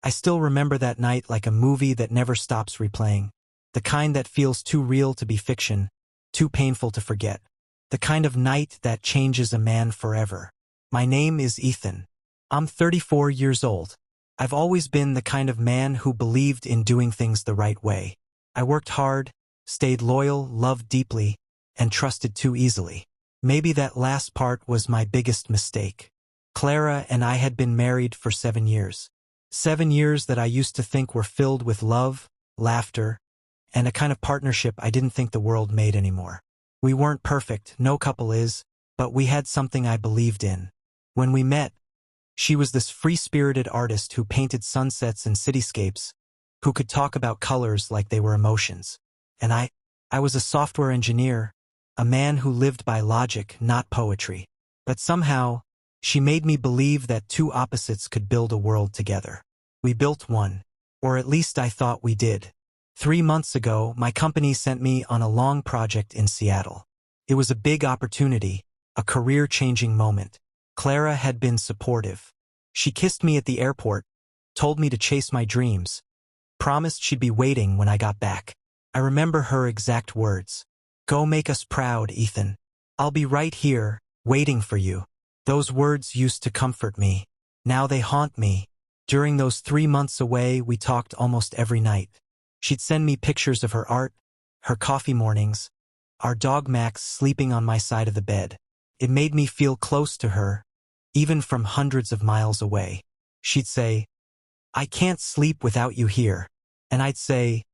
I still remember that night like a movie that never stops replaying. The kind that feels too real to be fiction, too painful to forget. The kind of night that changes a man forever. My name is Ethan. I'm 34 years old. I've always been the kind of man who believed in doing things the right way. I worked hard, stayed loyal, loved deeply, and trusted too easily. Maybe that last part was my biggest mistake. Clara and I had been married for 7 years. 7 years that I used to think were filled with love, laughter, and a kind of partnership I didn't think the world made anymore. We weren't perfect, no couple is, but we had something I believed in. When we met, she was this free-spirited artist who painted sunsets and cityscapes, who could talk about colors like they were emotions. And I was a software engineer, a man who lived by logic, not poetry. But somehow, she made me believe that two opposites could build a world together. We built one, or at least I thought we did. 3 months ago, my company sent me on a long project in Seattle. It was a big opportunity, a career-changing moment. Clara had been supportive. She kissed me at the airport, told me to chase my dreams, promised she'd be waiting when I got back. I remember her exact words. "Go make us proud, Ethan. I'll be right here, waiting for you." Those words used to comfort me. Now they haunt me. During those 3 months away, we talked almost every night. She'd send me pictures of her art, her coffee mornings, our dog Max sleeping on my side of the bed. It made me feel close to her, even from hundreds of miles away. She'd say, "I can't sleep without you here." And I'd say,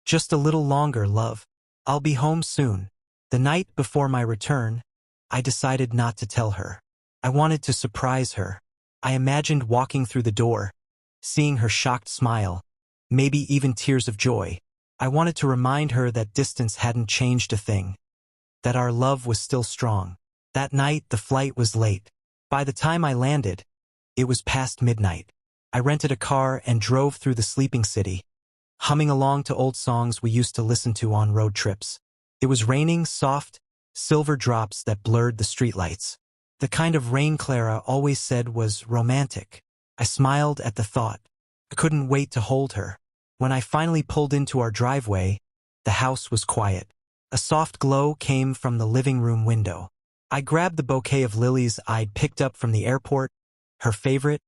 "Just a little longer, love. I'll be home soon." The night before my return, I decided not to tell her. I wanted to surprise her. I imagined walking through the door, seeing her shocked smile, maybe even tears of joy. I wanted to remind her that distance hadn't changed a thing, that our love was still strong. That night, the flight was late. By the time I landed, it was past midnight. I rented a car and drove through the sleeping city, humming along to old songs we used to listen to on road trips. It was raining, soft, silver drops that blurred the streetlights. The kind of rain Clara always said was romantic. I smiled at the thought. I couldn't wait to hold her. When I finally pulled into our driveway, the house was quiet. A soft glow came from the living room window. I grabbed the bouquet of lilies I'd picked up from the airport, her favorite,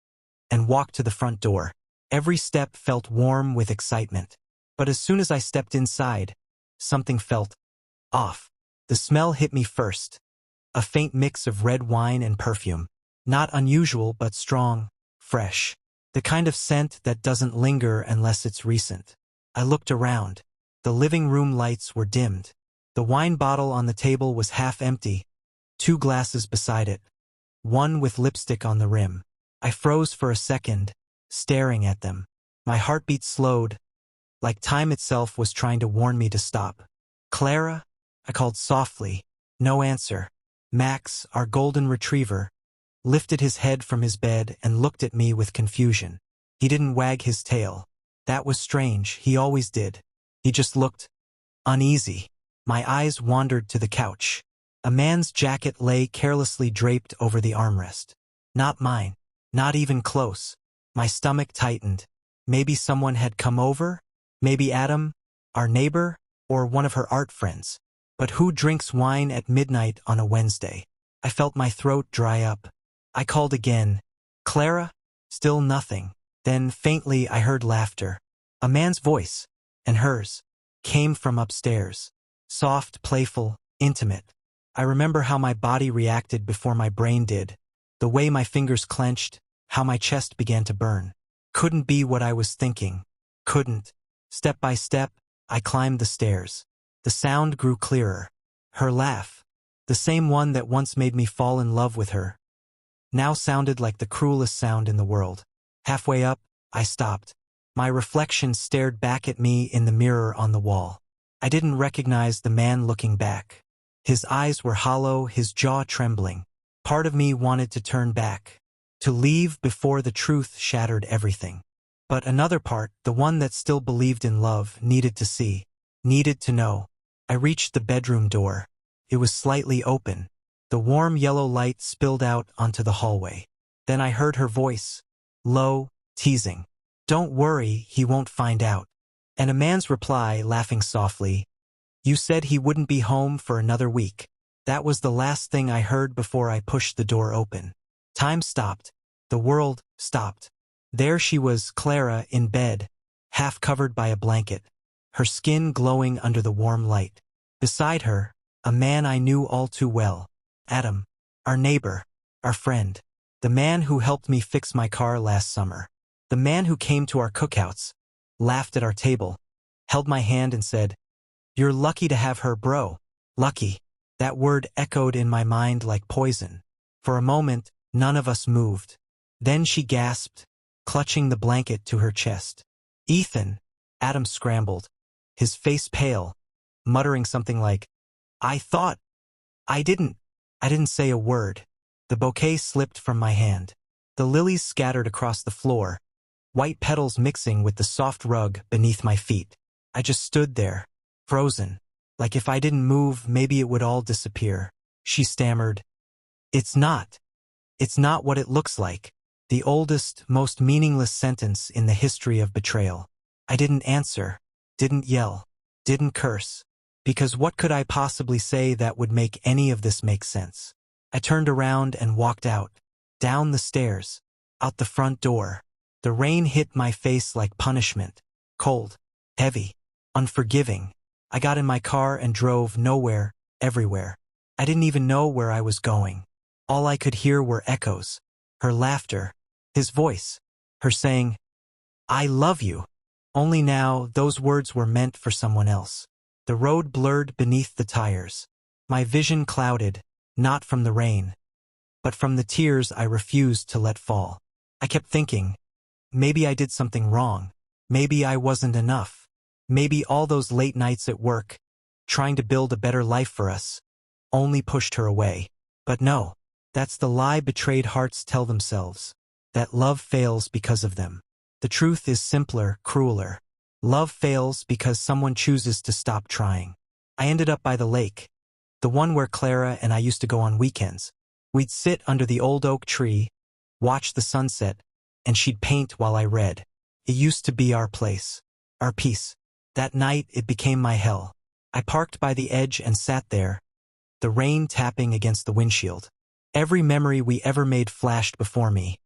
and walked to the front door. Every step felt warm with excitement. But as soon as I stepped inside, something felt off. The smell hit me first. A faint mix of red wine and perfume. Not unusual, but strong, fresh. The kind of scent that doesn't linger unless it's recent. I looked around. The living room lights were dimmed. The wine bottle on the table was half empty, 2 glasses beside it, one with lipstick on the rim. I froze for a second, staring at them. My heartbeat slowed, like time itself was trying to warn me to stop. "Clara?" I called softly. No answer. Max, our golden retriever, lifted his head from his bed and looked at me with confusion. He didn't wag his tail. That was strange, he always did. He just looked uneasy. My eyes wandered to the couch. A man's jacket lay carelessly draped over the armrest. Not mine. Not even close. My stomach tightened. Maybe someone had come over? Maybe Adam, our neighbor, or one of her art friends. But who drinks wine at midnight on a Wednesday? I felt my throat dry up. I called again. "Clara?" Still nothing. Then, faintly, I heard laughter. A man's voice, and hers, came from upstairs. Soft, playful, intimate. I remember how my body reacted before my brain did. The way my fingers clenched, how my chest began to burn. Couldn't be what I was thinking. Couldn't. Step by step, I climbed the stairs. The sound grew clearer. Her laugh, the same one that once made me fall in love with her, now sounded like the cruelest sound in the world. Halfway up, I stopped. My reflection stared back at me in the mirror on the wall. I didn't recognize the man looking back. His eyes were hollow, his jaw trembling. Part of me wanted to turn back, to leave before the truth shattered everything. But another part, the one that still believed in love, needed to see, needed to know. I reached the bedroom door. It was slightly open. The warm yellow light spilled out onto the hallway. Then I heard her voice, low, teasing. "Don't worry, he won't find out." And a man's reply, laughing softly, "You said he wouldn't be home for another week." That was the last thing I heard before I pushed the door open. Time stopped. The world stopped. There she was, Clara, in bed, half covered by a blanket, her skin glowing under the warm light. Beside her, a man I knew all too well, Adam, our neighbor, our friend, the man who helped me fix my car last summer, the man who came to our cookouts, laughed at our table, held my hand and said, "You're lucky to have her, bro. Lucky." That word echoed in my mind like poison. For a moment, none of us moved. Then she gasped, clutching the blanket to her chest. "Ethan!" Adam scrambled, his face pale, muttering something like, I didn't say a word." The bouquet slipped from my hand. The lilies scattered across the floor, white petals mixing with the soft rug beneath my feet. I just stood there, frozen, like if I didn't move, maybe it would all disappear. She stammered, It's not what it looks like." The oldest, most meaningless sentence in the history of betrayal. I didn't answer, didn't yell, didn't curse, because what could I possibly say that would make any of this make sense? I turned around and walked out, down the stairs, out the front door. The rain hit my face like punishment, cold, heavy, unforgiving. I got in my car and drove nowhere, everywhere. I didn't even know where I was going. All I could hear were echoes, her laughter, his voice, her saying, "I love you." Only now, those words were meant for someone else. The road blurred beneath the tires. My vision clouded, not from the rain, but from the tears I refused to let fall. I kept thinking, maybe I did something wrong. Maybe I wasn't enough. Maybe all those late nights at work, trying to build a better life for us, only pushed her away. But no, that's the lie betrayed hearts tell themselves, that love fails because of them. The truth is simpler, crueler. Love fails because someone chooses to stop trying. I ended up by the lake, the one where Clara and I used to go on weekends. We'd sit under the old oak tree, watch the sunset, and she'd paint while I read. It used to be our place, our peace. That night it became my hell. I parked by the edge and sat there, the rain tapping against the windshield. Every memory we ever made flashed before me.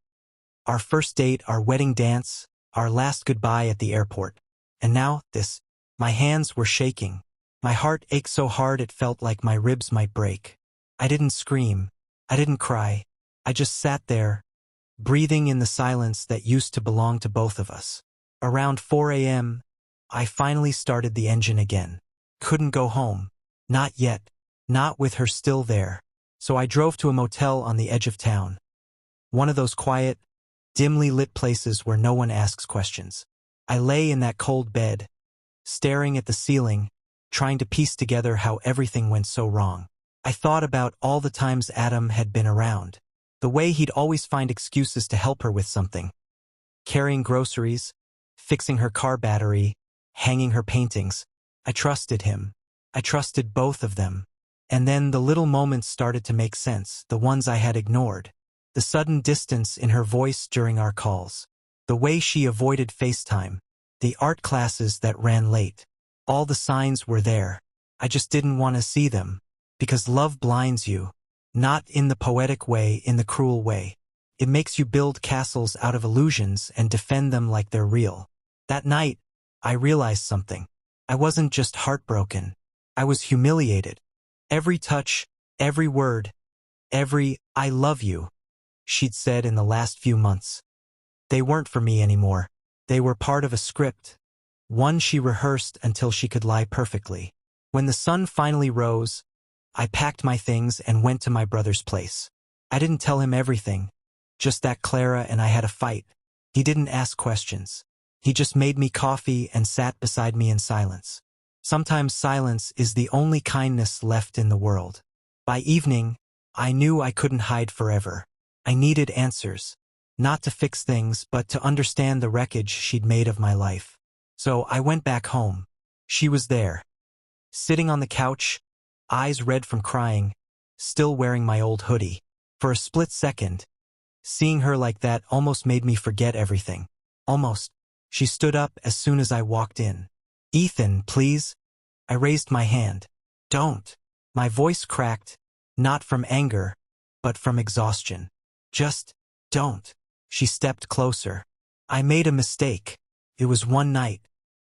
Our first date, our wedding dance, our last goodbye at the airport. And now, this. My hands were shaking. My heart ached so hard it felt like my ribs might break. I didn't scream. I didn't cry. I just sat there, breathing in the silence that used to belong to both of us. Around 4 a.m., I finally started the engine again. Couldn't go home. Not yet. Not with her still there. So I drove to a motel on the edge of town. One of those quiet, dimly lit places where no one asks questions. I lay in that cold bed, staring at the ceiling, trying to piece together how everything went so wrong. I thought about all the times Adam had been around. The way he'd always find excuses to help her with something. Carrying groceries, fixing her car battery, hanging her paintings. I trusted him. I trusted both of them. And then the little moments started to make sense, the ones I had ignored. The sudden distance in her voice during our calls. The way she avoided FaceTime. The art classes that ran late. All the signs were there. I just didn't want to see them. Because love blinds you. Not in the poetic way, in the cruel way. It makes you build castles out of illusions and defend them like they're real. That night, I realized something. I wasn't just heartbroken. I was humiliated. Every touch, every word, every "I love you" she'd said in the last few months. They weren't for me anymore. They were part of a script, one she rehearsed until she could lie perfectly. When the sun finally rose, I packed my things and went to my brother's place. I didn't tell him everything, just that Clara and I had a fight. He didn't ask questions. He just made me coffee and sat beside me in silence. Sometimes silence is the only kindness left in the world. By evening, I knew I couldn't hide forever. I needed answers. Not to fix things, but to understand the wreckage she'd made of my life. So I went back home. She was there, sitting on the couch, eyes red from crying, still wearing my old hoodie. For a split second, seeing her like that almost made me forget everything. Almost. She stood up as soon as I walked in. "Ethan, please." I raised my hand. "Don't." My voice cracked, not from anger, but from exhaustion. "Just don't." She stepped closer. "I made a mistake. It was one night.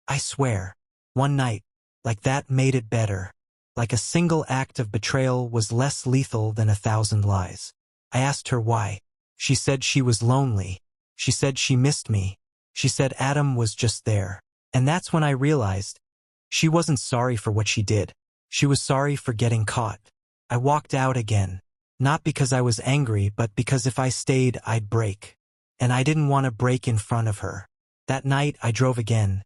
I swear. One night. Like that made it better. Like a single act of betrayal was less lethal than 1,000 lies." I asked her why. She said she was lonely. She said she missed me. She said Adam was just there. And that's when I realized she wasn't sorry for what she did. She was sorry for getting caught. I walked out again. Not because I was angry, but because if I stayed, I'd break. And I didn't want to break in front of her. That night, I drove again.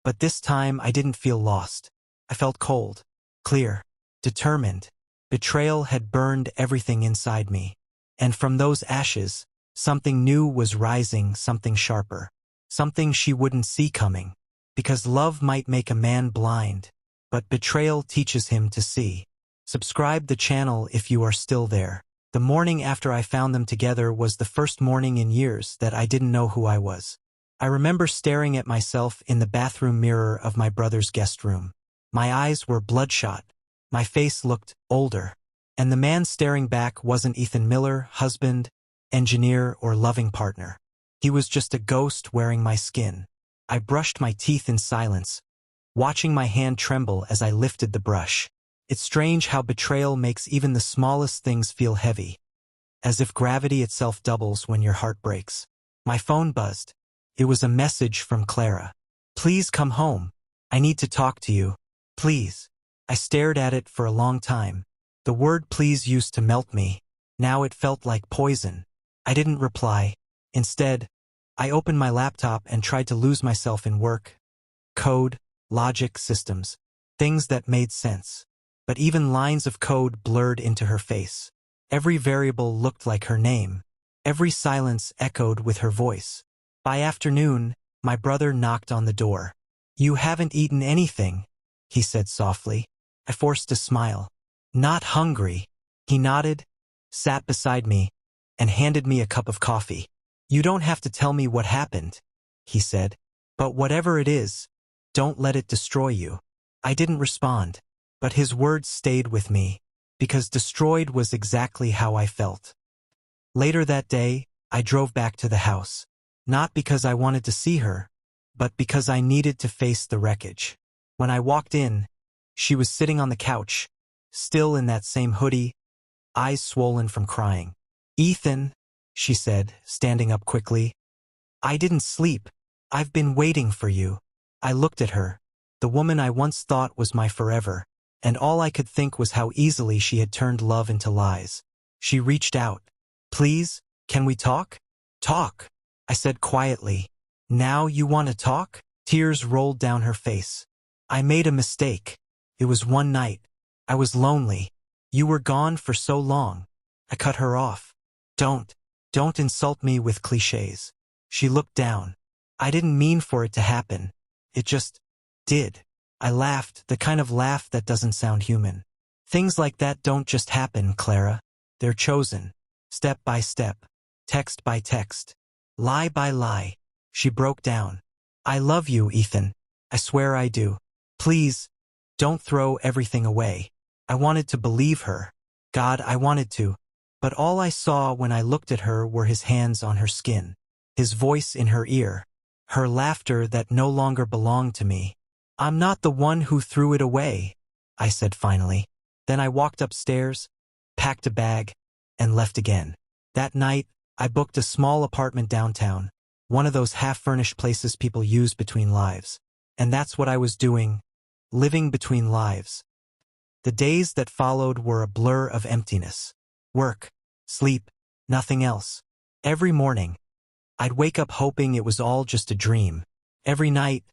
But this time, I didn't feel lost. I felt cold, clear, determined. Betrayal had burned everything inside me. And from those ashes, something new was rising, something sharper. Something she wouldn't see coming. Because love might make a man blind, but betrayal teaches him to see. Subscribe the channel if you are still there. The morning after I found them together was the first morning in years that I didn't know who I was. I remember staring at myself in the bathroom mirror of my brother's guest room. My eyes were bloodshot. My face looked older. And the man staring back wasn't Ethan Miller, husband, engineer, or loving partner. He was just a ghost wearing my skin. I brushed my teeth in silence, watching my hand tremble as I lifted the brush. It's strange how betrayal makes even the smallest things feel heavy, as if gravity itself doubles when your heart breaks. My phone buzzed. It was a message from Clara. "Please come home. I need to talk to you. Please." I stared at it for a long time. The word please used to melt me. Now it felt like poison. I didn't reply. Instead, I opened my laptop and tried to lose myself in work, code, logic, systems, things that made sense. But even lines of code blurred into her face. Every variable looked like her name. Every silence echoed with her voice. By afternoon, my brother knocked on the door. "You haven't eaten anything," he said softly. I forced a smile. "Not hungry." He nodded, sat beside me, and handed me a cup of coffee. "You don't have to tell me what happened," he said. "But whatever it is, don't let it destroy you." I didn't respond, but his words stayed with me, because destroyed was exactly how I felt. Later that day, I drove back to the house. Not because I wanted to see her, but because I needed to face the wreckage. When I walked in, she was sitting on the couch, still in that same hoodie, eyes swollen from crying. "Ethan," she said, standing up quickly. "I didn't sleep. I've been waiting for you." I looked at her, the woman I once thought was my forever, and all I could think was how easily she had turned love into lies. She reached out. "Please, can we talk?" "Talk," I said quietly. "Now you want to talk?" Tears rolled down her face. "I made a mistake. It was one night. I was lonely. You were gone for so long." I cut her off. Don't insult me with cliches." She looked down. "I didn't mean for it to happen. It just did." I laughed, the kind of laugh that doesn't sound human. "Things like that don't just happen, Clara. They're chosen. Step by step. Text by text. Lie by lie." She broke down. "I love you, Ethan. I swear I do. Please, don't throw everything away." I wanted to believe her. God, I wanted to. But all I saw when I looked at her were his hands on her skin, his voice in her ear, her laughter that no longer belonged to me. "I'm not the one who threw it away," I said finally. Then I walked upstairs, packed a bag, and left again. That night, I booked a small apartment downtown, one of those half-furnished places people use between lives. And that's what I was doing, living between lives. The days that followed were a blur of emptiness. Work, sleep, nothing else. Every morning, I'd wake up hoping it was all just a dream. Every night,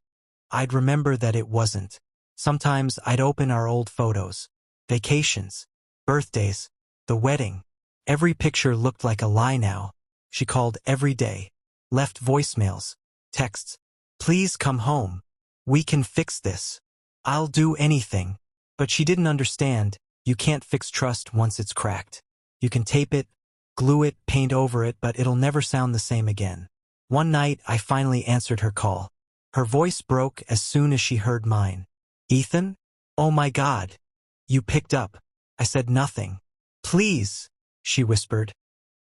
I'd remember that it wasn't. Sometimes I'd open our old photos, vacations, birthdays, the wedding. Every picture looked like a lie now. She called every day, left voicemails, texts. "Please come home. We can fix this. I'll do anything." But she didn't understand. You can't fix trust once it's cracked. You can tape it, glue it, paint over it, but it'll never sound the same again. One night, I finally answered her call. Her voice broke as soon as she heard mine. Ethan? Oh my God. You picked up. I said nothing. Please, she whispered.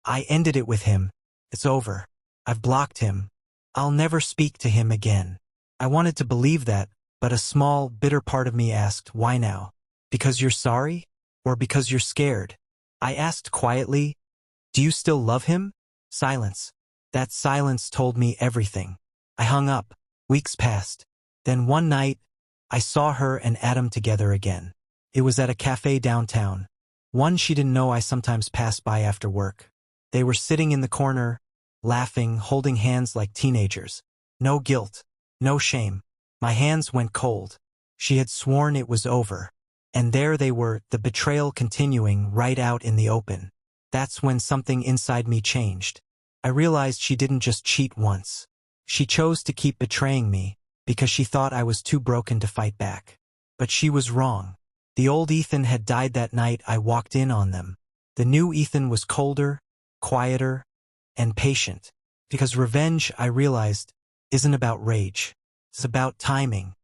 I ended it with him. It's over. I've blocked him. I'll never speak to him again. I wanted to believe that, but a small, bitter part of me asked, why now? Because you're sorry? Or because you're scared? I asked quietly, do you still love him? Silence. That silence told me everything. I hung up. Weeks passed. Then one night, I saw her and Adam together again. It was at a cafe downtown. One she didn't know I sometimes passed by after work. They were sitting in the corner, laughing, holding hands like teenagers. No guilt. No shame. My hands went cold. She had sworn it was over. And there they were, the betrayal continuing right out in the open. That's when something inside me changed. I realized she didn't just cheat once. She chose to keep betraying me because she thought I was too broken to fight back. But she was wrong. The old Ethan had died that night I walked in on them. The new Ethan was colder, quieter, and patient. Because revenge, I realized, isn't about rage. It's about timing.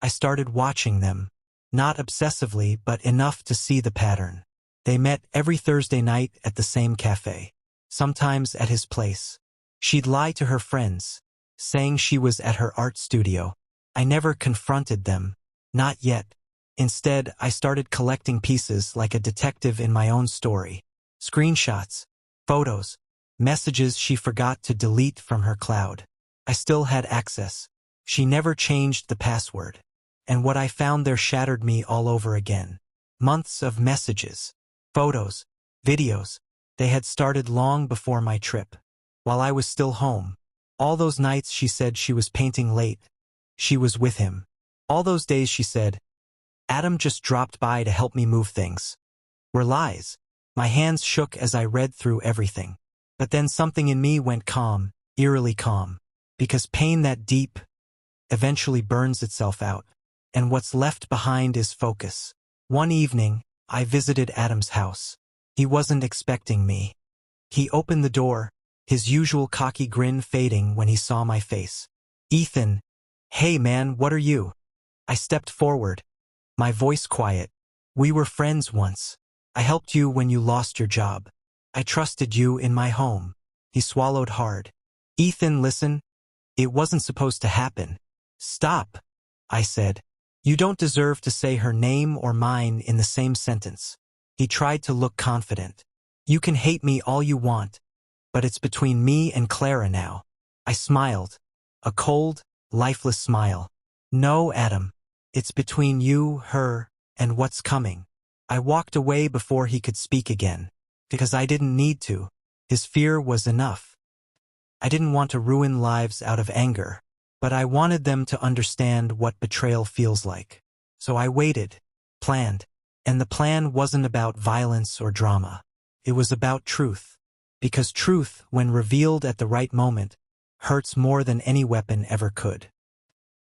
I started watching them. Not obsessively, but enough to see the pattern. They met every Thursday night at the same cafe. Sometimes at his place. She'd lie to her friends, saying she was at her art studio. I never confronted them. Not yet. Instead, I started collecting pieces like a detective in my own story. Screenshots, photos, messages she forgot to delete from her cloud. I still had access. She never changed the password. And what I found there shattered me all over again. Months of messages, photos, videos. They had started long before my trip. While I was still home. All those nights she said she was painting late. She was with him. All those days she said, Adam just dropped by to help me move things. Were lies. My hands shook as I read through everything. But then something in me went calm, eerily calm. Because pain that deep eventually burns itself out. And what's left behind is focus. One evening, I visited Adam's house. He wasn't expecting me. He opened the door, his usual cocky grin fading when he saw my face. Ethan, hey man, what are you? I stepped forward, my voice quiet. We were friends once. I helped you when you lost your job. I trusted you in my home. He swallowed hard. Ethan, listen. It wasn't supposed to happen. Stop, I said. You don't deserve to say her name or mine in the same sentence. He tried to look confident. You can hate me all you want, but it's between me and Clara now. I smiled. A cold, lifeless smile. No, Adam. It's between you, her, and what's coming. I walked away before he could speak again, because I didn't need to. His fear was enough. I didn't want to ruin lives out of anger, but I wanted them to understand what betrayal feels like. So I waited, planned, and the plan wasn't about violence or drama. It was about truth. Because truth, when revealed at the right moment, hurts more than any weapon ever could.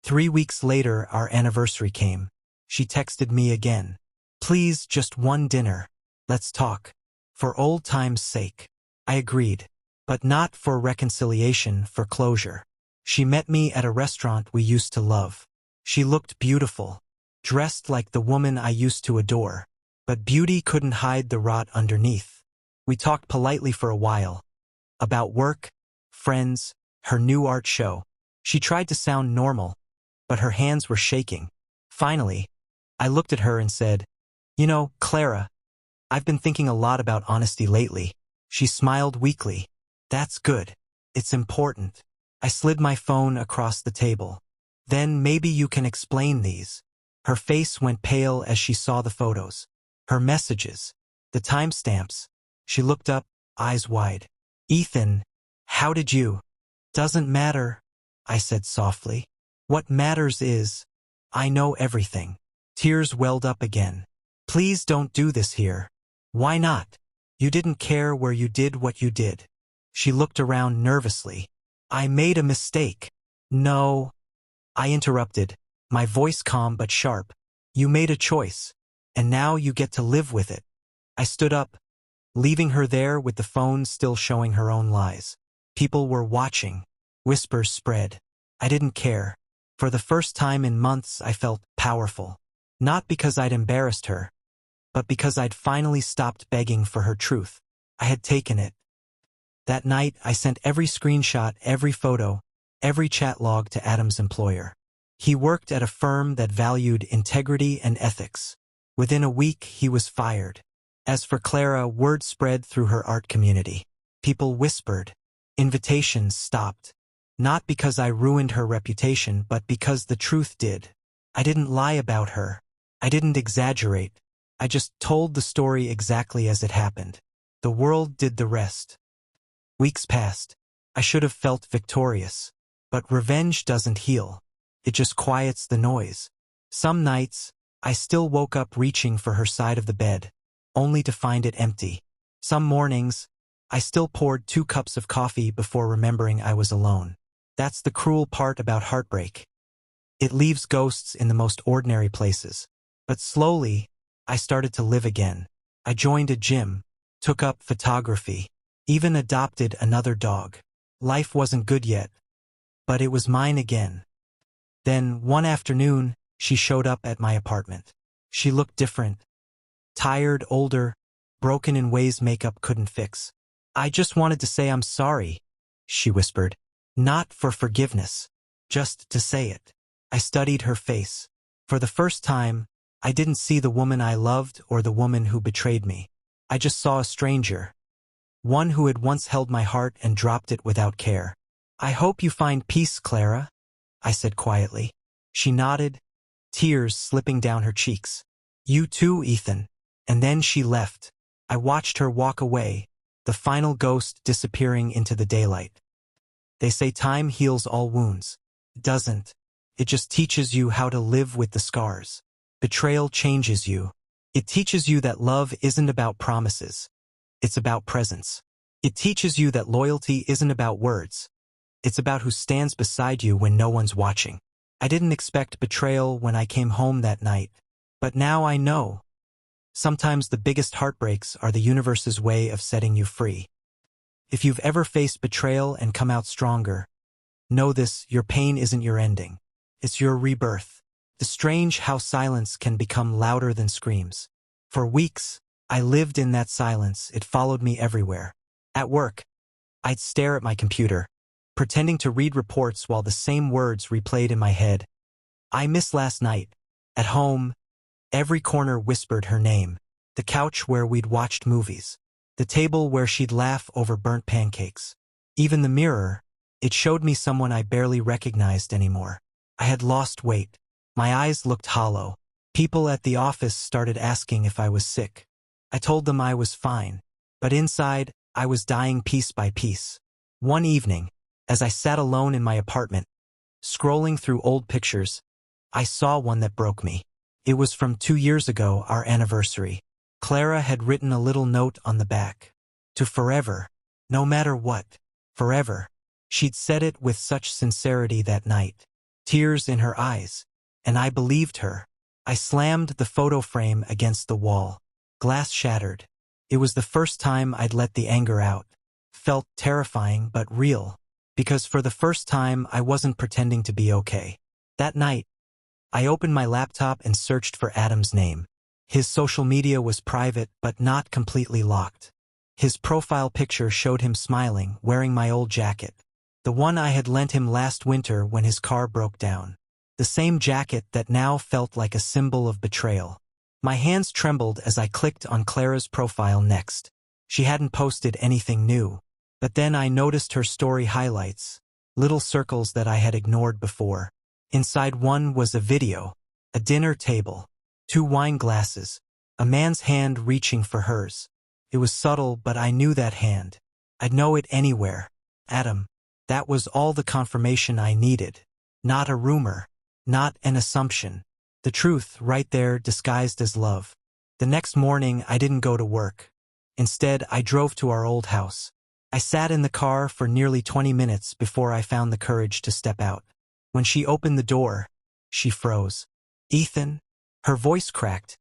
3 weeks later, our anniversary came. She texted me again. Please, just one dinner. Let's talk. For old time's sake. I agreed. But not for reconciliation, for closure. She met me at a restaurant we used to love. She looked beautiful, dressed like the woman I used to adore. But beauty couldn't hide the rot underneath. We talked politely for a while. About work, friends, her new art show. She tried to sound normal, but her hands were shaking. Finally, I looked at her and said, You know, Clara, I've been thinking a lot about honesty lately. She smiled weakly. That's good. It's important. I slid my phone across the table. Then maybe you can explain these. Her face went pale as she saw the photos. Her messages. The timestamps. She looked up, eyes wide. Ethan, how did you? Doesn't matter, I said softly. What matters is, I know everything. Tears welled up again. Please don't do this here. Why not? You didn't care where you did what you did. She looked around nervously. I made a mistake. No. I interrupted, my voice calm but sharp. You made a choice, and now you get to live with it. I stood up, leaving her there with the phone still showing her own lies. People were watching. Whispers spread. I didn't care. For the first time in months I felt powerful. Not because I'd embarrassed her, but because I'd finally stopped begging for her truth. I had taken it. That night I sent every screenshot, every photo, every chat log to Adam's employer. He worked at a firm that valued integrity and ethics. Within a week he was fired. As for Clara, word spread through her art community. People whispered. Invitations stopped. Not because I ruined her reputation, but because the truth did. I didn't lie about her. I didn't exaggerate. I just told the story exactly as it happened. The world did the rest. Weeks passed. I should have felt victorious. But revenge doesn't heal. It just quiets the noise. Some nights, I still woke up reaching for her side of the bed, only to find it empty. Some mornings, I still poured 2 cups of coffee before remembering I was alone. That's the cruel part about heartbreak. It leaves ghosts in the most ordinary places. But slowly, I started to live again. I joined a gym, took up photography, even adopted another dog. Life wasn't good yet, but it was mine again. Then, one afternoon, she showed up at my apartment. She looked different. Tired, older, broken in ways makeup couldn't fix. I just wanted to say I'm sorry, she whispered. Not for forgiveness, just to say it. I studied her face. For the first time, I didn't see the woman I loved or the woman who betrayed me. I just saw a stranger. One who had once held my heart and dropped it without care. I hope you find peace, Clara, I said quietly. She nodded, tears slipping down her cheeks. You too, Ethan. And then she left. I watched her walk away, the final ghost disappearing into the daylight. They say time heals all wounds. It doesn't. It just teaches you how to live with the scars. Betrayal changes you. It teaches you that love isn't about promises. It's about presence. It teaches you that loyalty isn't about words. It's about who stands beside you when no one's watching. I didn't expect betrayal when I came home that night, but now I know. Sometimes the biggest heartbreaks are the universe's way of setting you free. If you've ever faced betrayal and come out stronger, know this: your pain isn't your ending. It's your rebirth. It's strange how silence can become louder than screams. For weeks, I lived in that silence. It followed me everywhere. At work, I'd stare at my computer, pretending to read reports while the same words replayed in my head. I miss last night. At home, every corner whispered her name. The couch where we'd watched movies. The table where she'd laugh over burnt pancakes. Even the mirror, it showed me someone I barely recognized anymore. I had lost weight. My eyes looked hollow. People at the office started asking if I was sick. I told them I was fine, but inside, I was dying piece by piece. One evening, as I sat alone in my apartment, scrolling through old pictures, I saw one that broke me. It was from 2 years ago, our anniversary. Clara had written a little note on the back. To forever, no matter what, forever. She'd said it with such sincerity that night. Tears in her eyes. And I believed her. I slammed the photo frame against the wall. Glass shattered. It was the first time I'd let the anger out. Felt terrifying but real. Because for the first time I wasn't pretending to be okay. That night, I opened my laptop and searched for Adam's name. His social media was private but not completely locked. His profile picture showed him smiling, wearing my old jacket. The one I had lent him last winter when his car broke down. The same jacket that now felt like a symbol of betrayal. My hands trembled as I clicked on Clara's profile next. She hadn't posted anything new. But then I noticed her story highlights, little circles that I had ignored before. Inside one was a video, a dinner table, 2 wine glasses, a man's hand reaching for hers. It was subtle, but I knew that hand. I'd know it anywhere. Adam. That was all the confirmation I needed. Not a rumor. Not an assumption. The truth, right there, disguised as love. The next morning, I didn't go to work. Instead, I drove to our old house. I sat in the car for nearly 20 minutes before I found the courage to step out. When she opened the door, she froze. Ethan? Her voice cracked,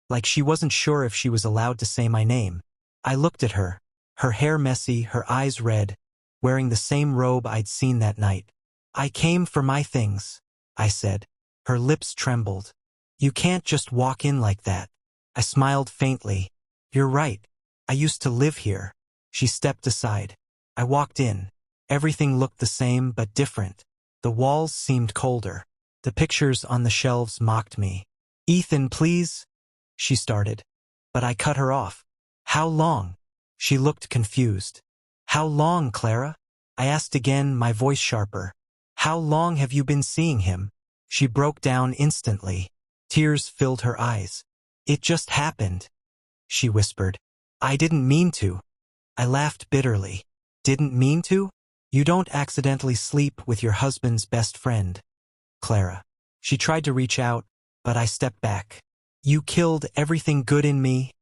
like she wasn't sure if she was allowed to say my name. I looked at her, her hair messy, her eyes red, wearing the same robe I'd seen that night. I came for my things, I said. Her lips trembled. You can't just walk in like that. I smiled faintly. You're right. I used to live here. She stepped aside. I walked in. Everything looked the same but different. The walls seemed colder. The pictures on the shelves mocked me. Ethan, please, she started. But I cut her off. How long? She looked confused. How long, Clara? I asked again, my voice sharper. How long have you been seeing him? She broke down instantly. Tears filled her eyes. It just happened, she whispered. I didn't mean to. I laughed bitterly. Didn't mean to? You don't accidentally sleep with your husband's best friend, Clara. She tried to reach out, but I stepped back. You killed everything good in me,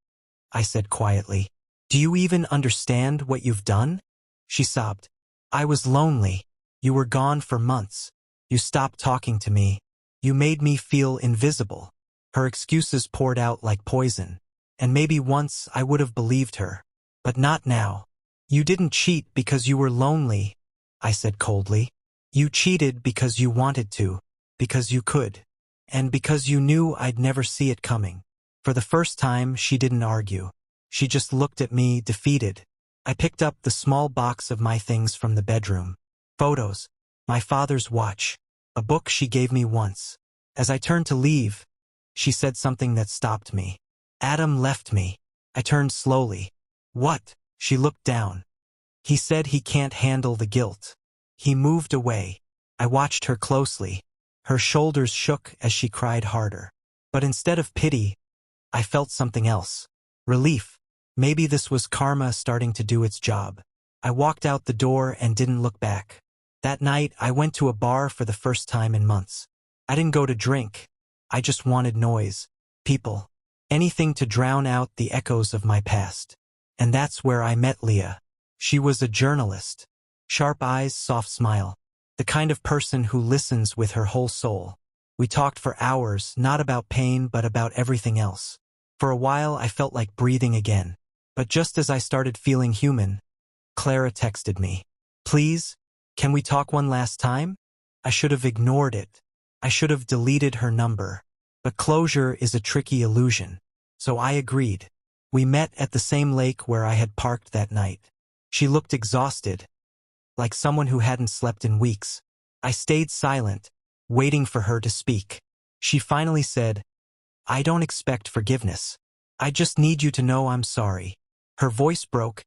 I said quietly. Do you even understand what you've done? She sobbed. I was lonely. You were gone for months. You stopped talking to me. You made me feel invisible. Her excuses poured out like poison. And maybe once I would have believed her. But not now. You didn't cheat because you were lonely, I said coldly. You cheated because you wanted to, because you could, and because you knew I'd never see it coming. For the first time, she didn't argue. She just looked at me, defeated. I picked up the small box of my things from the bedroom. Photos, my father's watch, a book she gave me once. As I turned to leave, she said something that stopped me. Adam left me. I turned slowly. What? She looked down. He said he can't handle the guilt. He moved away. I watched her closely. Her shoulders shook as she cried harder. But instead of pity, I felt something else. Relief. Maybe this was karma starting to do its job. I walked out the door and didn't look back. That night, I went to a bar for the first time in months. I didn't go to drink. I just wanted noise, people, anything to drown out the echoes of my past. And that's where I met Leah. She was a journalist. Sharp eyes, soft smile. The kind of person who listens with her whole soul. We talked for hours, not about pain but about everything else. For a while I felt like breathing again. But just as I started feeling human, Clara texted me. Please, can we talk one last time? I should have ignored it. I should have deleted her number. But closure is a tricky illusion. So I agreed. We met at the same lake where I had parked that night. She looked exhausted, like someone who hadn't slept in weeks. I stayed silent, waiting for her to speak. She finally said, I don't expect forgiveness. I just need you to know I'm sorry. Her voice broke,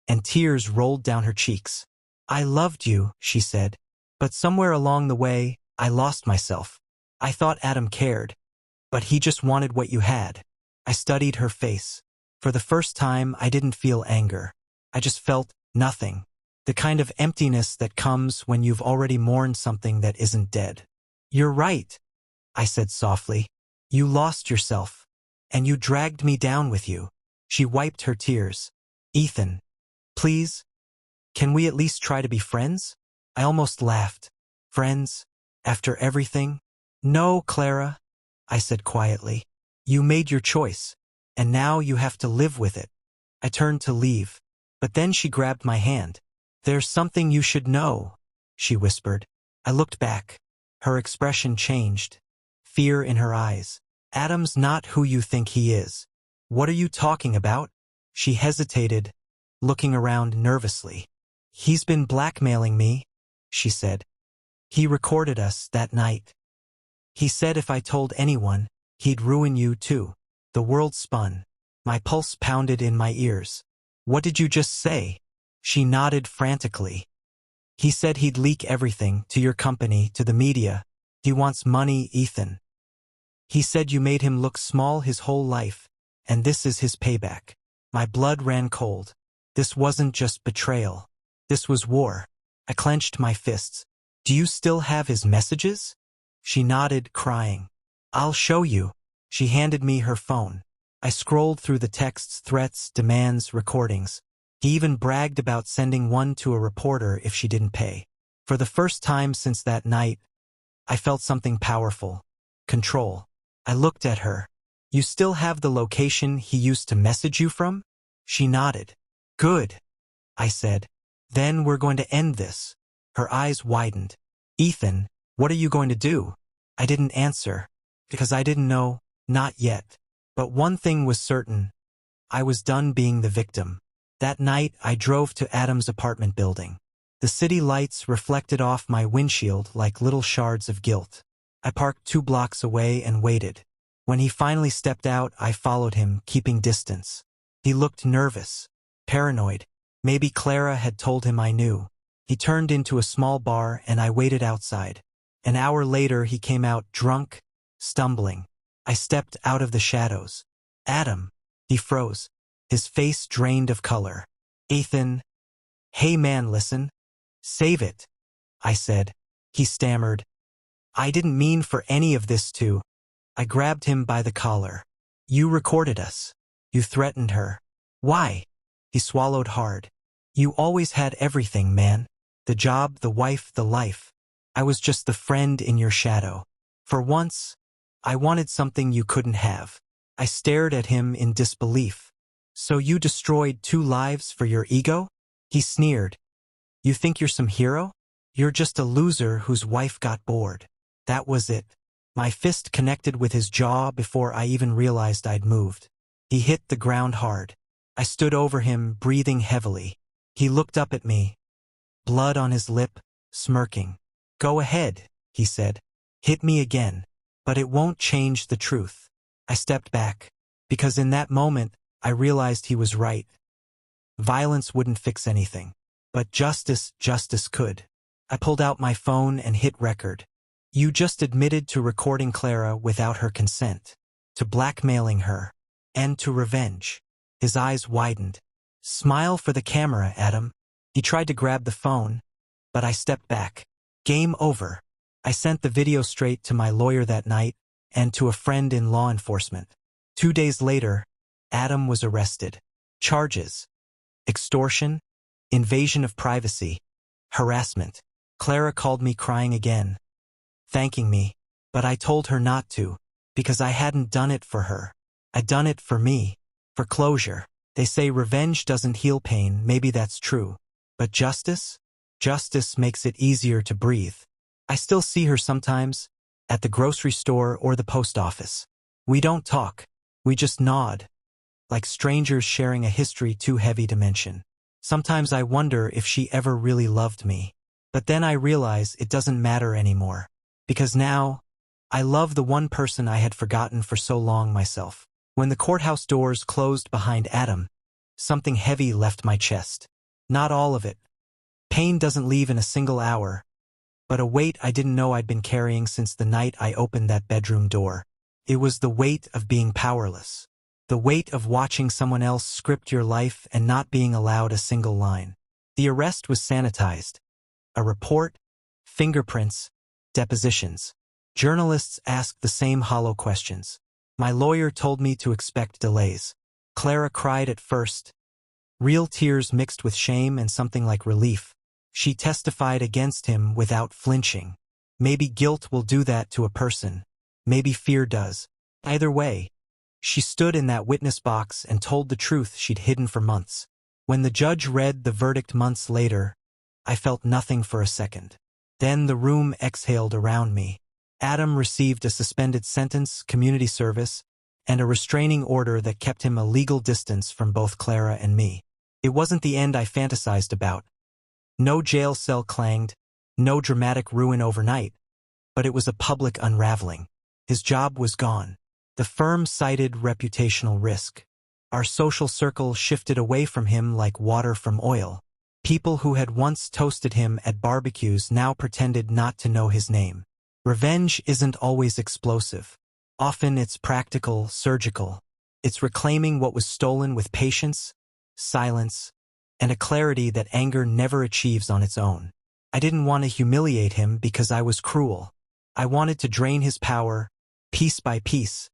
and tears rolled down her cheeks. I loved you, she said. But somewhere along the way, I lost myself. I thought Adam cared, but he just wanted what you had. I studied her face. For the first time, I didn't feel anger. I just felt nothing. The kind of emptiness that comes when you've already mourned something that isn't dead. You're right, I said softly. You lost yourself, and you dragged me down with you. She wiped her tears. Ethan, please, can we at least try to be friends? I almost laughed. Friends? After everything? No, Clara, I said quietly. You made your choice, and now you have to live with it. I turned to leave, but then she grabbed my hand. There's something you should know, she whispered. I looked back. Her expression changed. Fear in her eyes. Adam's not who you think he is. What are you talking about? She hesitated, looking around nervously. He's been blackmailing me, she said. He recorded us that night. He said if I told anyone, he'd ruin you too. The world spun. My pulse pounded in my ears. What did you just say? She nodded frantically. He said he'd leak everything, to your company, to the media. He wants money, Ethan. He said you made him look small his whole life, and this is his payback. My blood ran cold. This wasn't just betrayal. This was war. I clenched my fists. Do you still have his messages? She nodded, crying. I'll show you. She handed me her phone. I scrolled through the texts, threats, demands, recordings. He even bragged about sending one to a reporter if she didn't pay. For the first time since that night, I felt something powerful. Control. I looked at her. You still have the location he used to message you from? She nodded. Good, I said. Then we're going to end this. Her eyes widened. "Ethan, what are you going to do?" I didn't answer, because I didn't know, not yet. But one thing was certain. I was done being the victim. That night, I drove to Adam's apartment building. The city lights reflected off my windshield like little shards of guilt. I parked 2 blocks away and waited. When he finally stepped out, I followed him, keeping distance. He looked nervous, paranoid. Maybe Clara had told him I knew. He turned into a small bar and I waited outside. An hour later, he came out drunk, stumbling. I stepped out of the shadows. "Adam." He froze, his face drained of color. "Ethan." "Hey man, listen. Save it," I said. He stammered. "I didn't mean for any of this to." I grabbed him by the collar. "You recorded us. You threatened her. Why?" He swallowed hard. "You always had everything, man. The job, the wife, the life. I was just the friend in your shadow. For once, I wanted something you couldn't have." I stared at him in disbelief. "So you destroyed 2 lives for your ego?" He sneered. "You think you're some hero? You're just a loser whose wife got bored." That was it. My fist connected with his jaw before I even realized I'd moved. He hit the ground hard. I stood over him, breathing heavily. He looked up at me, blood on his lip, smirking. "Go ahead," he said. "Hit me again. But it won't change the truth." I stepped back, because in that moment, I realized he was right. Violence wouldn't fix anything. But justice could. I pulled out my phone and hit record. "You just admitted to recording Clara without her consent, to blackmailing her, and to revenge." His eyes widened. "Smile for the camera, Adam." He tried to grab the phone, but I stepped back. Game over. I sent the video straight to my lawyer that night and to a friend in law enforcement. 2 days later, Adam was arrested. Charges: extortion, invasion of privacy, harassment. Clara called me crying again, thanking me, but I told her not to, because I hadn't done it for her. I'd done it for me, for closure. They say revenge doesn't heal pain, maybe that's true. But justice? Justice makes it easier to breathe. I still see her sometimes, at the grocery store or the post office. We don't talk, we just nod, like strangers sharing a history too heavy to mention. Sometimes I wonder if she ever really loved me. But then I realize it doesn't matter anymore. Because now, I love the one person I had forgotten for so long myself. When the courthouse doors closed behind Adam, something heavy left my chest. Not all of it. Pain doesn't leave in a single hour, but a weight I didn't know I'd been carrying since the night I opened that bedroom door. It was the weight of being powerless. The weight of watching someone else script your life and not being allowed a single line. The arrest was sanitized. A report, fingerprints, depositions. Journalists asked the same hollow questions. My lawyer told me to expect delays. Clara cried at first, real tears mixed with shame and something like relief. She testified against him without flinching. Maybe guilt will do that to a person. Maybe fear does. Either way, she stood in that witness box and told the truth she'd hidden for months. When the judge read the verdict months later, I felt nothing for a second. Then the room exhaled around me. Adam received a suspended sentence, community service, and a restraining order that kept him a legal distance from both Clara and me. It wasn't the end I fantasized about. No jail cell clanged, no dramatic ruin overnight, but it was a public unraveling. His job was gone. The firm cited reputational risk. Our social circle shifted away from him like water from oil. People who had once toasted him at barbecues now pretended not to know his name. Revenge isn't always explosive. Often it's practical, surgical. It's reclaiming what was stolen with patience, silence, and a clarity that anger never achieves on its own. I didn't want to humiliate him because I was cruel. I wanted to drain his power, piece by piece,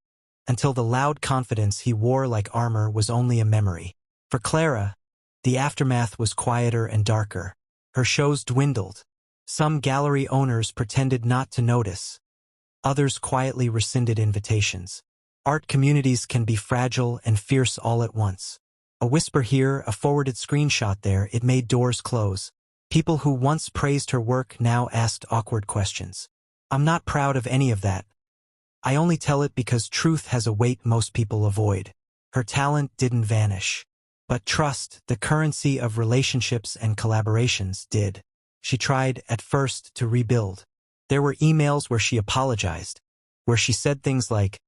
until the loud confidence he wore like armor was only a memory. For Clara, the aftermath was quieter and darker. Her shows dwindled. Some gallery owners pretended not to notice. Others quietly rescinded invitations. Art communities can be fragile and fierce all at once. A whisper here, a forwarded screenshot there, it made doors close. People who once praised her work now asked awkward questions. I'm not proud of any of that. I only tell it because truth has a weight most people avoid. Her talent didn't vanish. But trust, the currency of relationships and collaborations, did. She tried, at first, to rebuild. There were emails where she apologized, where she said things like,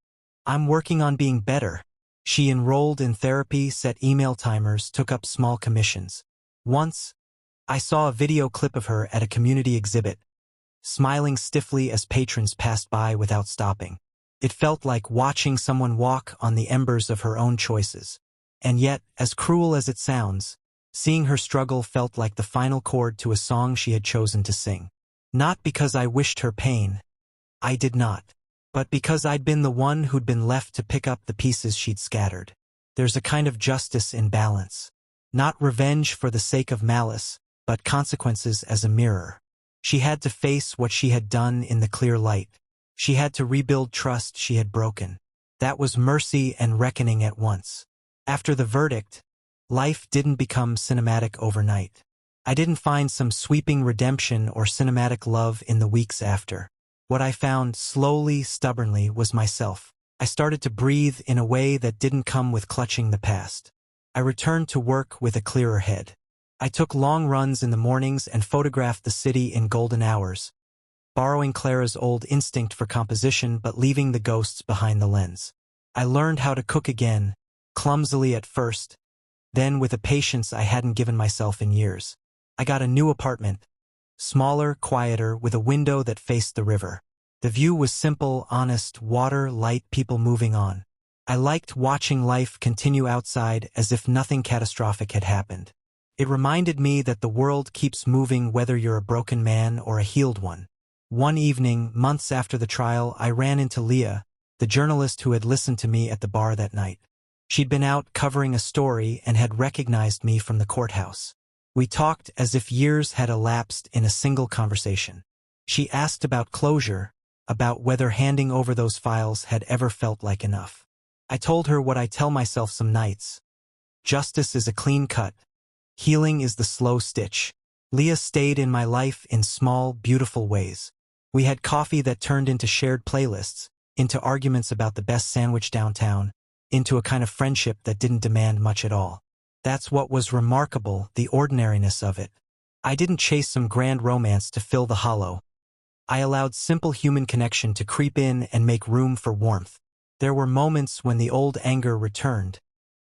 "I'm working on being better." She enrolled in therapy, set email timers, took up small commissions. Once, I saw a video clip of her at a community exhibit, smiling stiffly as patrons passed by without stopping. It felt like watching someone walk on the embers of her own choices. And yet, as cruel as it sounds, seeing her struggle felt like the final chord to a song she had chosen to sing. Not because I wished her pain. I did not. But because I'd been the one who'd been left to pick up the pieces she'd scattered. There's a kind of justice in balance. Not revenge for the sake of malice, but consequences as a mirror. She had to face what she had done in the clear light. She had to rebuild trust she had broken. That was mercy and reckoning at once. After the verdict, life didn't become cinematic overnight. I didn't find some sweeping redemption or cinematic love in the weeks after. What I found, slowly, stubbornly, was myself. I started to breathe in a way that didn't come with clutching the past. I returned to work with a clearer head. I took long runs in the mornings and photographed the city in golden hours, borrowing Clara's old instinct for composition but leaving the ghosts behind the lens. I learned how to cook again, clumsily at first, then with a patience I hadn't given myself in years. I got a new apartment, smaller, quieter, with a window that faced the river. The view was simple, honest, water, light, people moving on. I liked watching life continue outside as if nothing catastrophic had happened. It reminded me that the world keeps moving whether you're a broken man or a healed one. One evening, months after the trial, I ran into Leah, the journalist who had listened to me at the bar that night. She'd been out covering a story and had recognized me from the courthouse. We talked as if years had elapsed in a single conversation. She asked about closure, about whether handing over those files had ever felt like enough. I told her what I tell myself some nights. Justice is a clean cut. Healing is the slow stitch. Leah stayed in my life in small, beautiful ways. We had coffee that turned into shared playlists, into arguments about the best sandwich downtown, into a kind of friendship that didn't demand much at all. That's what was remarkable, the ordinariness of it. I didn't chase some grand romance to fill the hollow. I allowed simple human connection to creep in and make room for warmth. There were moments when the old anger returned,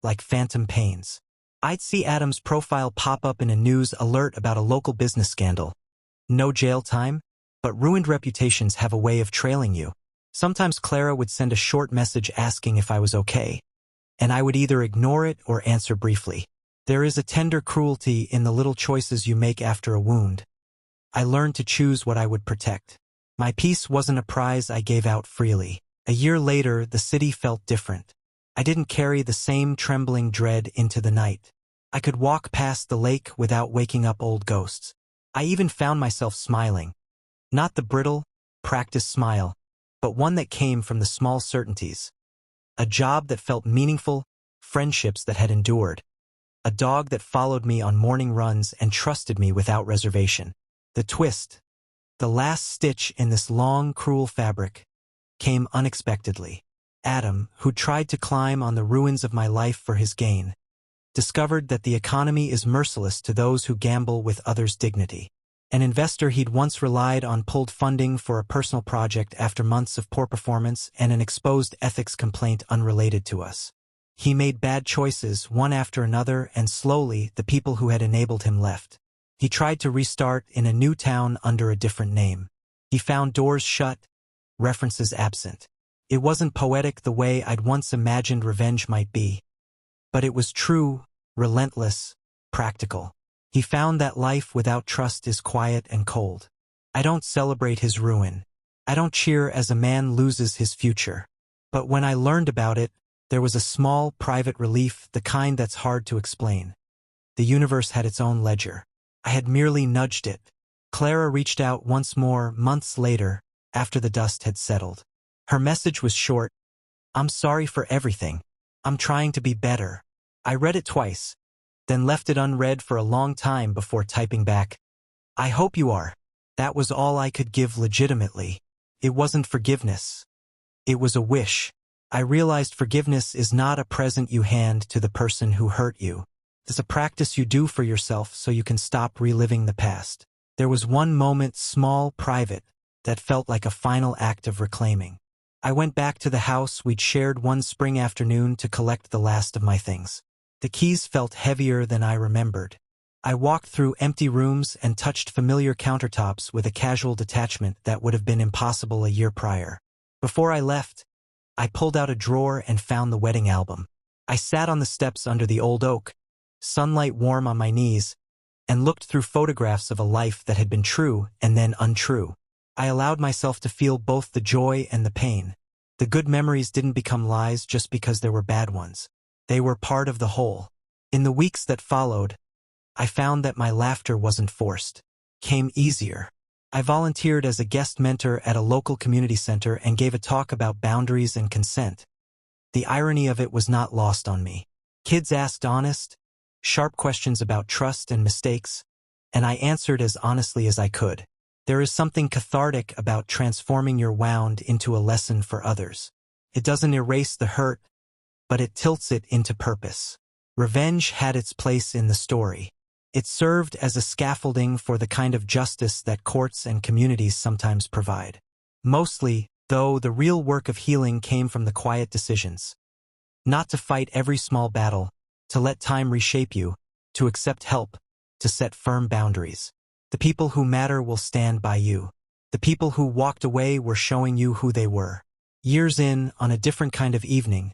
like phantom pains. I'd see Adam's profile pop up in a news alert about a local business scandal. No jail time, but ruined reputations have a way of trailing you. Sometimes Clara would send a short message asking if I was okay, and I would either ignore it or answer briefly. There is a tender cruelty in the little choices you make after a wound. I learned to choose what I would protect. My peace wasn't a prize I gave out freely. A year later, the city felt different. I didn't carry the same trembling dread into the night. I could walk past the lake without waking up old ghosts. I even found myself smiling. Not the brittle, practiced smile, but one that came from the small certainties. A job that felt meaningful, friendships that had endured. A dog that followed me on morning runs and trusted me without reservation. The twist, the last stitch in this long, cruel fabric, came unexpectedly. Adam, who tried to climb on the ruins of my life for his gain, discovered that the economy is merciless to those who gamble with others' dignity. An investor he'd once relied on pulled funding for a personal project after months of poor performance and an exposed ethics complaint unrelated to us. He made bad choices, one after another, and slowly the people who had enabled him left. He tried to restart in a new town under a different name. He found doors shut, references absent. It wasn't poetic the way I'd once imagined revenge might be. But it was true, relentless, practical. He found that life without trust is quiet and cold. I don't celebrate his ruin. I don't cheer as a man loses his future. But when I learned about it, there was a small, private relief, the kind that's hard to explain. The universe had its own ledger. I had merely nudged it. Clara reached out once more, months later, after the dust had settled. Her message was short. "I'm sorry for everything. I'm trying to be better." I read it twice, then left it unread for a long time before typing back, I hope you are. That was all I could give legitimately. It wasn't forgiveness. It was a wish. I realized forgiveness is not a present you hand to the person who hurt you. It's a practice you do for yourself so you can stop reliving the past. There was one moment, small, private, that felt like a final act of reclaiming. I went back to the house we'd shared one spring afternoon to collect the last of my things. The keys felt heavier than I remembered. I walked through empty rooms and touched familiar countertops with a casual detachment that would have been impossible a year prior. Before I left, I pulled out a drawer and found the wedding album. I sat on the steps under the old oak, sunlight warm on my knees, and looked through photographs of a life that had been true and then untrue. I allowed myself to feel both the joy and the pain. The good memories didn't become lies just because there were bad ones. They were part of the whole. In the weeks that followed, I found that my laughter wasn't forced. Came easier. I volunteered as a guest mentor at a local community center and gave a talk about boundaries and consent. The irony of it was not lost on me. Kids asked honest, sharp questions about trust and mistakes, and I answered as honestly as I could. There is something cathartic about transforming your wound into a lesson for others. It doesn't erase the hurt, but it tilts it into purpose. Revenge had its place in the story. It served as a scaffolding for the kind of justice that courts and communities sometimes provide. Mostly, though, the real work of healing came from the quiet decisions. Not to fight every small battle, to let time reshape you, to accept help, to set firm boundaries. The people who matter will stand by you. The people who walked away were showing you who they were. Years in, on a different kind of evening,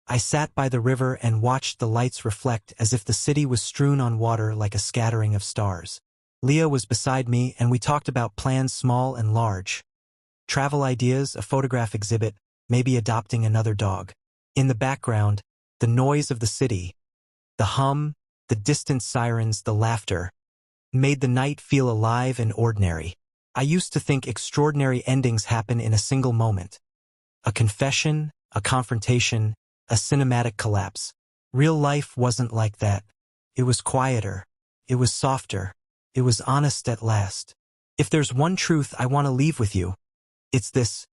I sat by the river and watched the lights reflect as if the city was strewn on water like a scattering of stars. Leah was beside me and we talked about plans small and large. Travel ideas, a photograph exhibit, maybe adopting another dog. In the background, the noise of the city, the hum, the distant sirens, the laughter, made the night feel alive and ordinary. I used to think extraordinary endings happen in a single moment. A confession, a confrontation, a cinematic collapse. Real life wasn't like that. It was quieter. It was softer. It was honest at last. If there's one truth I want to leave with you, it's this.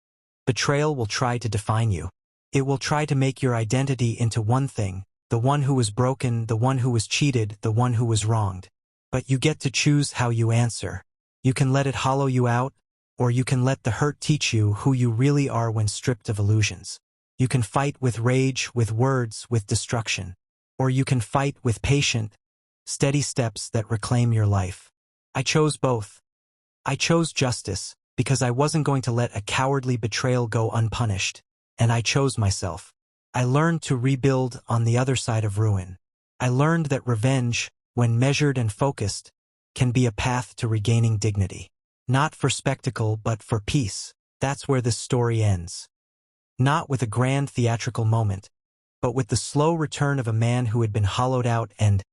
Betrayal will try to define you. It will try to make your identity into one thing, the one who was broken, the one who was cheated, the one who was wronged. But you get to choose how you answer. You can let it hollow you out, or you can let the hurt teach you who you really are when stripped of illusions. You can fight with rage, with words, with destruction. Or you can fight with patient, steady steps that reclaim your life. I chose both. I chose justice, because I wasn't going to let a cowardly betrayal go unpunished. And I chose myself. I learned to rebuild on the other side of ruin. I learned that revenge, when measured and focused, can be a path to regaining dignity. Not for spectacle, but for peace. That's where this story ends. Not with a grand theatrical moment, but with the slow return of a man who had been hollowed out and,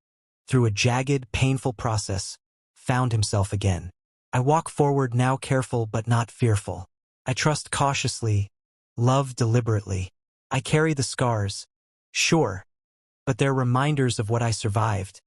through a jagged, painful process, found himself again. I walk forward now careful but not fearful. I trust cautiously, love deliberately. I carry the scars, sure, but they're reminders of what I survived,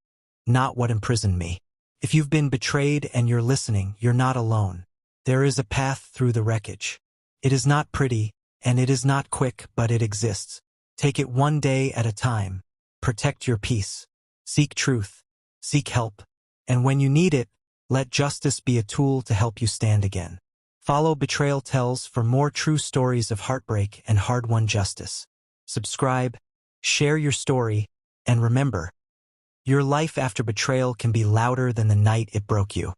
not what imprisoned me. If you've been betrayed and you're listening, you're not alone. There is a path through the wreckage. It is not pretty, and it is not quick, but it exists. Take it one day at a time. Protect your peace. Seek truth. Seek help. And when you need it, let justice be a tool to help you stand again. Follow Betrayal Tells for more true stories of heartbreak and hard-won justice. Subscribe, share your story, and remember, your life after betrayal can be louder than the night it broke you.